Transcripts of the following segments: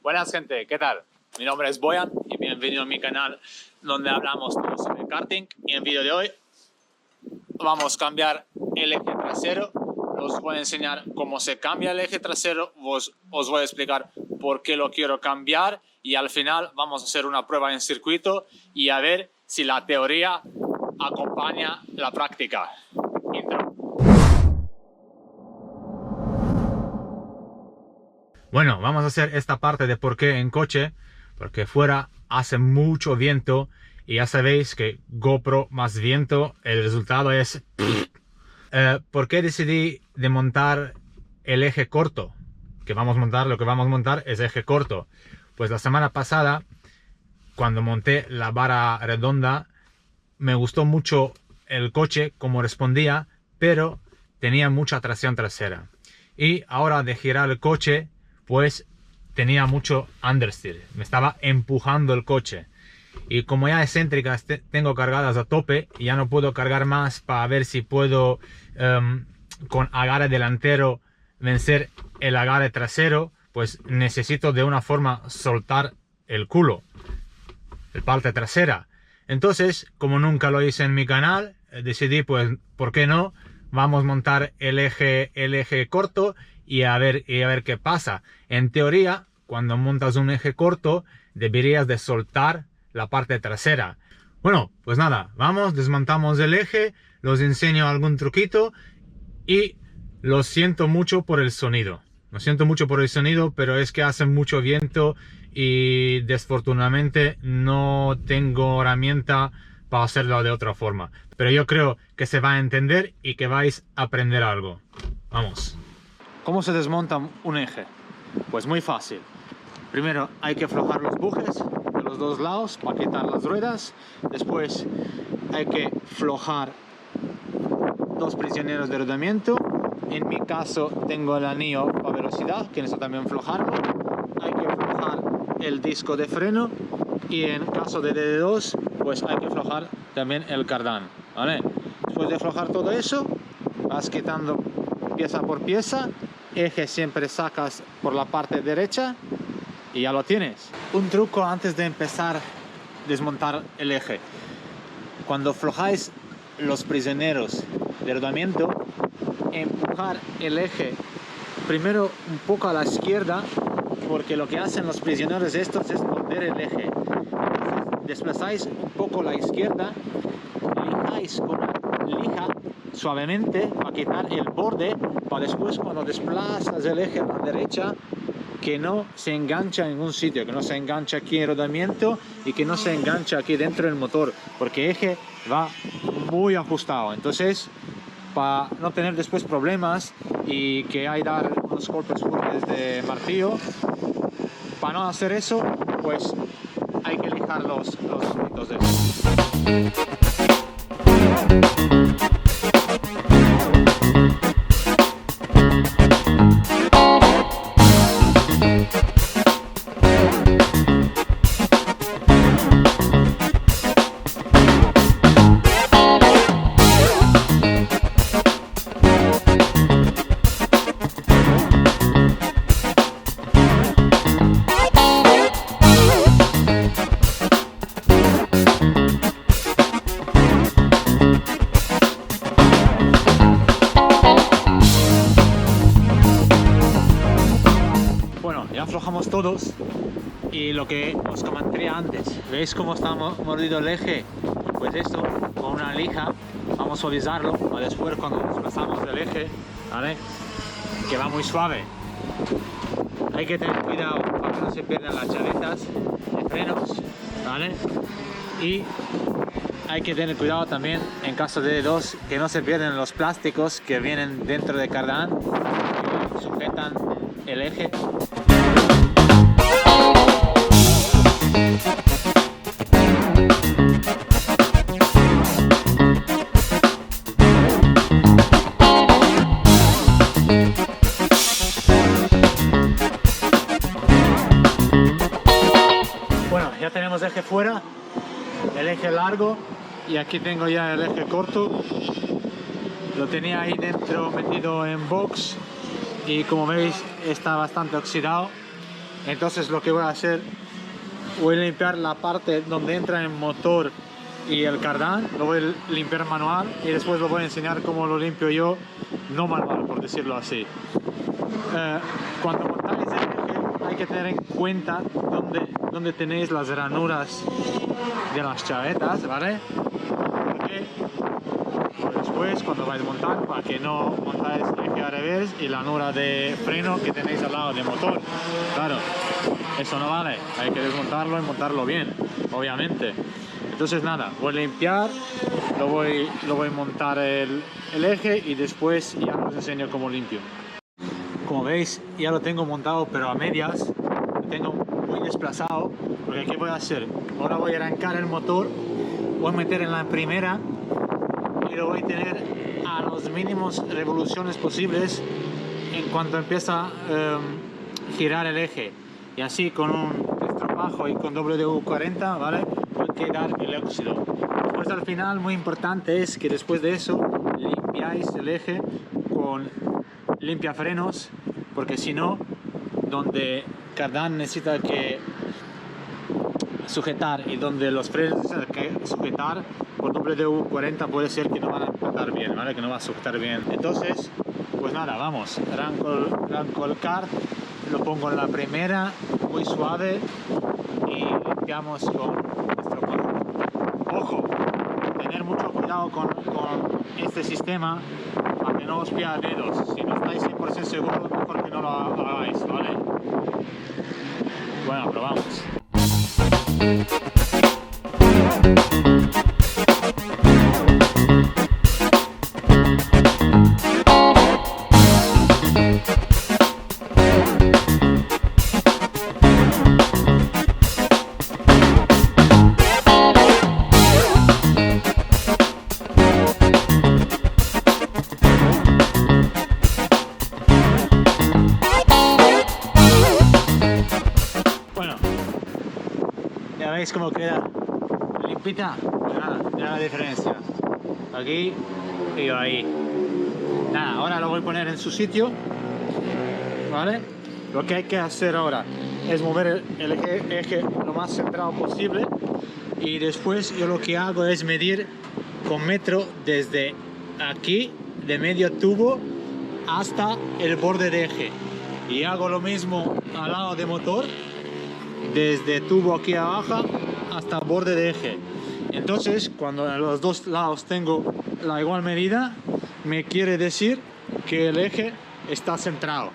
Buenas gente, ¿qué tal? Mi nombre es Boyan y bienvenido a mi canal donde hablamos todo sobre karting. Y en el vídeo de hoy vamos a cambiar el eje trasero. Os voy a enseñar cómo se cambia el eje trasero, os voy a explicar por qué lo quiero cambiar y al final vamos a hacer una prueba en circuito y a ver si la teoría acompaña la práctica. Intro. Bueno, vamos a hacer esta parte de por qué en coche, porque fuera hace mucho viento y ya sabéis que GoPro más viento, el resultado es... ¿Por qué decidí de montar el eje corto? Lo que vamos a montar es eje corto. Pues la semana pasada, cuando monté la vara redonda, me gustó mucho el coche, como respondía, pero tenía mucha tracción trasera. Y ahora de girar el coche, pues tenía mucho understeer, me estaba empujando el coche. Y como ya excéntricas tengo cargadas a tope, y ya no puedo cargar más para ver si puedo con agarre delantero vencer el agarre trasero, pues necesito de una forma soltar el culo, el parte trasera. Entonces, como nunca lo hice en mi canal, decidí, pues, ¿por qué no? Vamos a montar el eje corto y a ver qué pasa. En teoría, cuando montas un eje corto, deberías de soltar la parte trasera. Bueno, pues nada, vamos, desmontamos el eje, los enseño algún truquito y lo siento mucho por el sonido. Lo siento mucho por el sonido, pero es que hace mucho viento y desafortunadamente no tengo herramienta para hacerlo de otra forma. Pero yo creo que se va a entender y que vais a aprender algo. Vamos. ¿Cómo se desmonta un eje? Pues muy fácil. Primero hay que aflojar los bujes de los dos lados para quitar las ruedas. Después hay que aflojar dos prisioneros de rodamiento. En mi caso tengo el anillo para velocidad, que necesito también aflojarlo. Hay que aflojar el disco de freno y en caso de DD2 pues hay que aflojar también el cardán, ¿vale? Después de aflojar todo eso, vas quitando pieza por pieza. Eje siempre sacas por la parte derecha y ya lo tienes. Un truco antes de empezar a desmontar el eje: cuando aflojáis los prisioneros de rodamiento, empujar el eje primero un poco a la izquierda, porque lo que hacen los prisioneros estos es morder el eje. Desplazáis un poco a la izquierda, lijáis con una lija suavemente para quitar el borde, para después cuando desplazas el eje a la derecha que no se engancha en ningún sitio, que no se engancha aquí en rodamiento y que no se engancha aquí dentro del motor, porque el eje va muy ajustado. Entonces, para no tener después problemas y que hay dar unos golpes fuertes de martillo, para no hacer eso, pues hay que lijar los dedos. Ya aflojamos todos y lo que os comenté antes, ¿veis cómo está mordido el eje? Pues esto, con una lija, vamos a suavizarlo para después cuando desplazamos el eje, ¿vale? Que va muy suave. Hay que tener cuidado para que no se pierdan las chavetas de frenos, ¿vale? Y hay que tener cuidado también en caso de D2 que no se pierdan los plásticos que vienen dentro de cardán, que sujetan el eje. Bueno, ya tenemos eje fuera, el eje largo, y aquí tengo ya el eje corto. Lo tenía ahí dentro metido en box y como veis está bastante oxidado. Entonces lo que voy a hacer, voy a limpiar la parte donde entra el motor y el cardán, lo voy a limpiar manual y después lo voy a enseñar cómo lo limpio yo, no manual, por decirlo así. Cuando montáis el eje hay que tener en cuenta dónde tenéis las ranuras de las chavetas, ¿vale? Porque después cuando vais a montar, para que no montáis el eje al revés y la ranura de freno que tenéis al lado del motor, claro, eso no vale, hay que desmontarlo y montarlo bien, obviamente. Entonces nada, voy a limpiar, lo voy a montar el eje y después ya os enseño cómo limpio. Como veis ya lo tengo montado pero a medias, lo tengo muy desplazado, porque ¿qué voy a hacer? Ahora voy a arrancar el motor, voy a meter en la primera y lo voy a tener a los mínimos revoluciones posibles en cuanto empieza a girar el eje, y así con un estropajo y con WD-40, ¿vale? Voy a quedar el óxido. Después al final, muy importante es que después de eso limpiáis el eje con limpiafrenos, porque si no, donde cardán necesita que sujetar y donde los frenos necesitan que sujetar, por WD-40 puede ser que no van a apretar bien, ¿vale? Que no va a sujetar bien. Entonces, pues nada, vamos, arranco el kart, lo pongo en la primera, muy suave, y limpiamos con estropajo. Ojo, tener mucho cuidado con este sistema para que no os pilla dedos. Si no estáis 100% seguros, mejor que no lo hagáis, ¿vale? Bueno, probamos. ¿Veis cómo queda limpita? Pues nada, mira la diferencia. Aquí y ahí. Nada, ahora lo voy a poner en su sitio, ¿vale? Lo que hay que hacer ahora es mover el eje lo más centrado posible, y después yo lo que hago es medir con metro desde aquí, de medio tubo, hasta el borde de eje. Y hago lo mismo al lado de motor, desde tubo aquí abajo hasta borde de eje. Entonces, cuando en los dos lados tengo la igual medida, me quiere decir que el eje está centrado.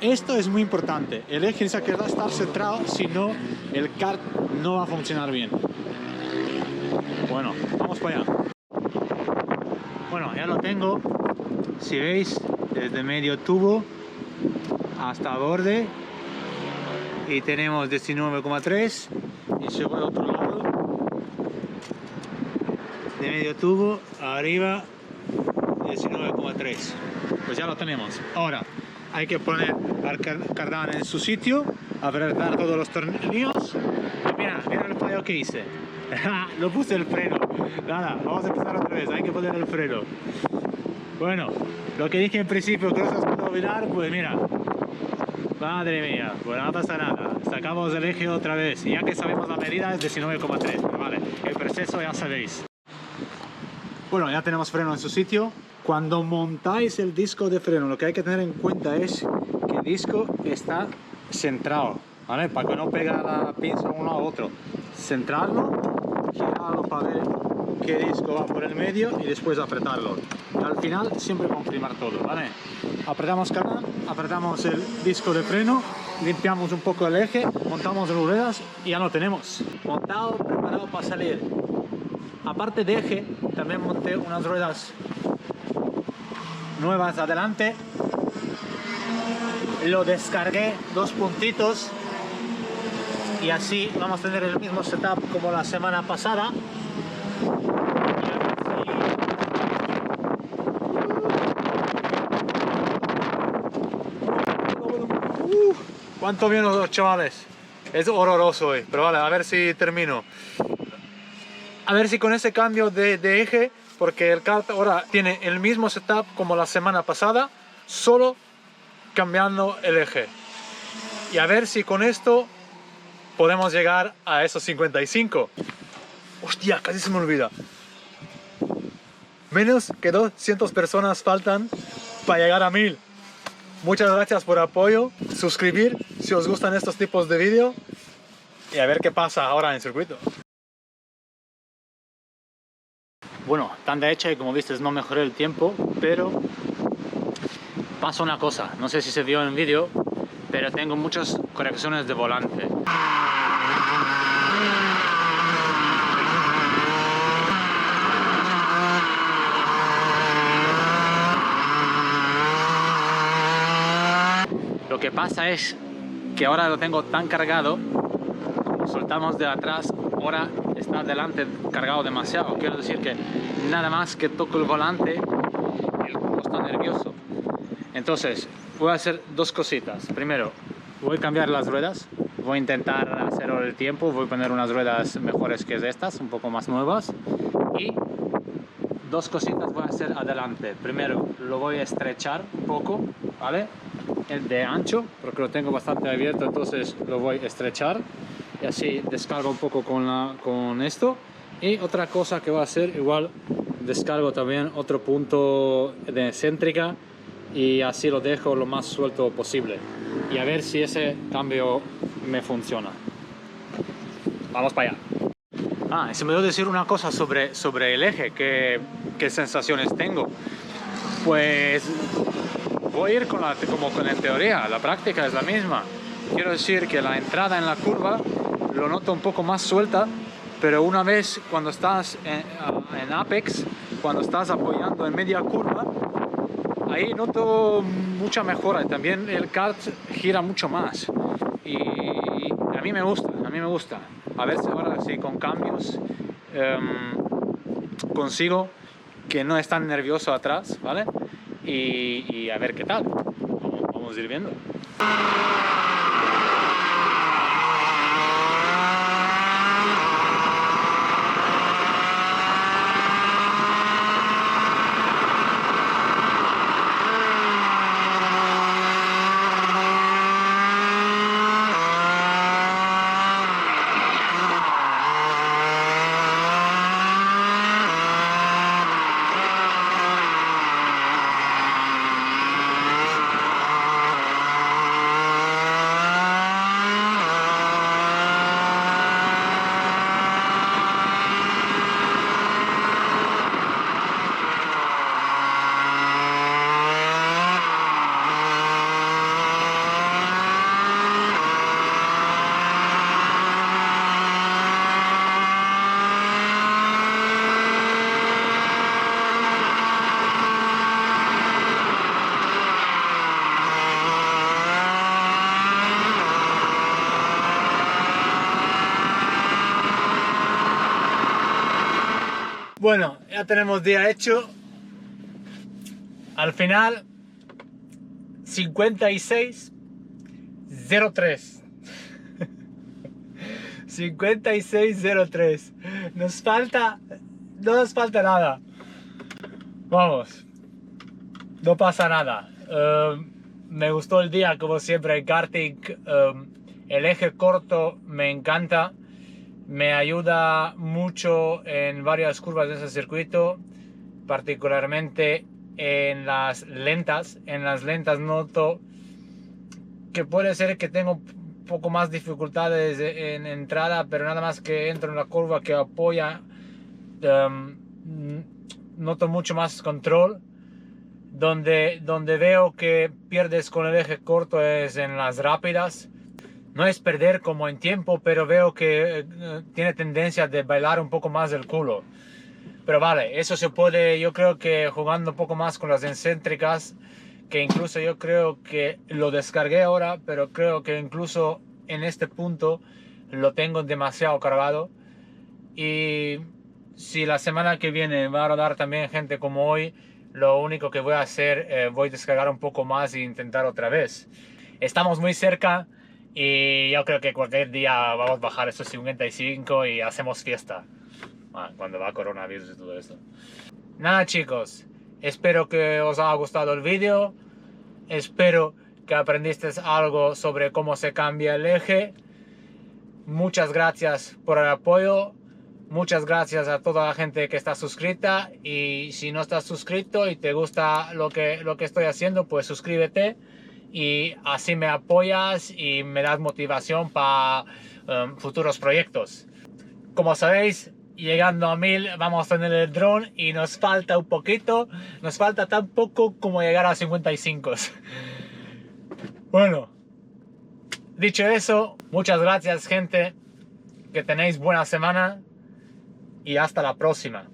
Esto es muy importante. El eje necesita que va a estar centrado, si no, el kart no va a funcionar bien. Bueno, vamos para allá. Bueno, ya lo tengo. Si veis, desde medio tubo hasta borde, y tenemos 19,3, y se va a otro lado, de medio tubo arriba 19,3. Pues ya lo tenemos. Ahora hay que poner el cardán en su sitio, apretar todos los tornillos. Y mira el fallo que hice. Lo puse el freno. Nada, vamos a empezar otra vez. Hay que poner el freno. Bueno, lo que dije en principio que no se os puede olvidar, pues mira. Madre mía, pues no pasa nada. Sacamos el eje otra vez. Y ya que sabemos la medida es 19,3. Vale, el proceso ya sabéis. Bueno, ya tenemos freno en su sitio. Cuando montáis el disco de freno, lo que hay que tener en cuenta es que el disco está centrado, ¿vale? Para que no pegue la pinza uno a otro. Centrarlo, girarlo para ver qué disco va por el medio y después apretarlo. Y al final siempre comprimir todo, ¿vale? Apretamos cardán, apretamos el disco de freno, limpiamos un poco el eje, montamos las ruedas y ya lo tenemos. Montado, preparado para salir. Aparte de eje, también monté unas ruedas nuevas adelante. Lo descargué 2 puntitos y así vamos a tener el mismo setup como la semana pasada. ¿Cuánto vienen los chavales? Es horroroso hoy, pero vale, a ver si termino. A ver si con ese cambio de eje, porque el kart ahora tiene el mismo setup como la semana pasada, solo cambiando el eje. Y a ver si con esto podemos llegar a esos 55. Hostia, casi se me olvida. Menos que 200 personas faltan para llegar a 1000. Muchas gracias por el apoyo. Suscribir si os gustan estos tipos de vídeo. Y a ver qué pasa ahora en el circuito. Bueno, tanda hecha y como viste no mejoré el tiempo, pero pasa una cosa. No sé si se vio en el vídeo, pero tengo muchas correcciones de volante. Lo que pasa es que ahora lo tengo tan cargado, como soltamos de atrás, ahora está delante cargado demasiado. Quiero decir que nada más que toco el volante, el culo está nervioso. Entonces, voy a hacer dos cositas. Primero, voy a cambiar las ruedas. Voy a intentar hacerlo el tiempo. Voy a poner unas ruedas mejores que estas, un poco más nuevas. Y dos cositas voy a hacer adelante. Primero, lo voy a estrechar un poco, ¿vale? De ancho, porque lo tengo bastante abierto, entonces lo voy a estrechar. Y así descargo un poco con esto. Y otra cosa que voy a hacer, igual descargo también otro punto de excéntrica y así lo dejo lo más suelto posible. Y a ver si ese cambio me funciona. Vamos para allá. Ah, se me dio decir una cosa sobre el eje, qué sensaciones tengo. Pues voy a ir como con la teoría, la práctica es la misma. Quiero decir que la entrada en la curva lo noto un poco más suelta, pero una vez cuando estás en apex, cuando estás apoyando en media curva, ahí noto mucha mejora. También el kart gira mucho más y a mí me gusta. A ver si ahora sí con cambios consigo que no es tan nervioso atrás, ¿vale? Y a ver qué tal. Vamos a ir viendo. Bueno, ya tenemos día hecho. Al final 56.03. 56.03. No nos falta nada. Vamos. No pasa nada. Me gustó el día, como siempre, en karting. El eje corto me encanta. Me ayuda mucho en varias curvas de ese circuito, particularmente en las lentas. En las lentas noto que puede ser que tengo un poco más dificultades en entrada, pero nada más que entro en la curva que apoya, noto mucho más control. Donde veo que pierdes con el eje corto es en las rápidas. No es perder como en tiempo, pero veo que tiene tendencia de bailar un poco más el culo. Pero vale, eso se puede, yo creo que jugando un poco más con las excéntricas, que incluso yo creo que lo descargué ahora, pero creo que incluso en este punto lo tengo demasiado cargado. Y si la semana que viene va a rodar también gente como hoy, lo único que voy a hacer, voy a descargar un poco más e intentar otra vez. Estamos muy cerca. Y yo creo que cualquier día vamos a bajar esos 55 y hacemos fiesta. Cuando va coronavirus y todo eso. Nada chicos, espero que os haya gustado el vídeo. Espero que aprendiste algo sobre cómo se cambia el eje. Muchas gracias por el apoyo. Muchas gracias a toda la gente que está suscrita, y si no estás suscrito y te gusta lo que estoy haciendo, pues suscríbete y así me apoyas y me das motivación para futuros proyectos. Como sabéis, llegando a 1000 vamos a tener el dron y nos falta un poquito, nos falta tan poco como llegar a 55. Bueno, dicho eso, muchas gracias gente, que tenéis buena semana y hasta la próxima.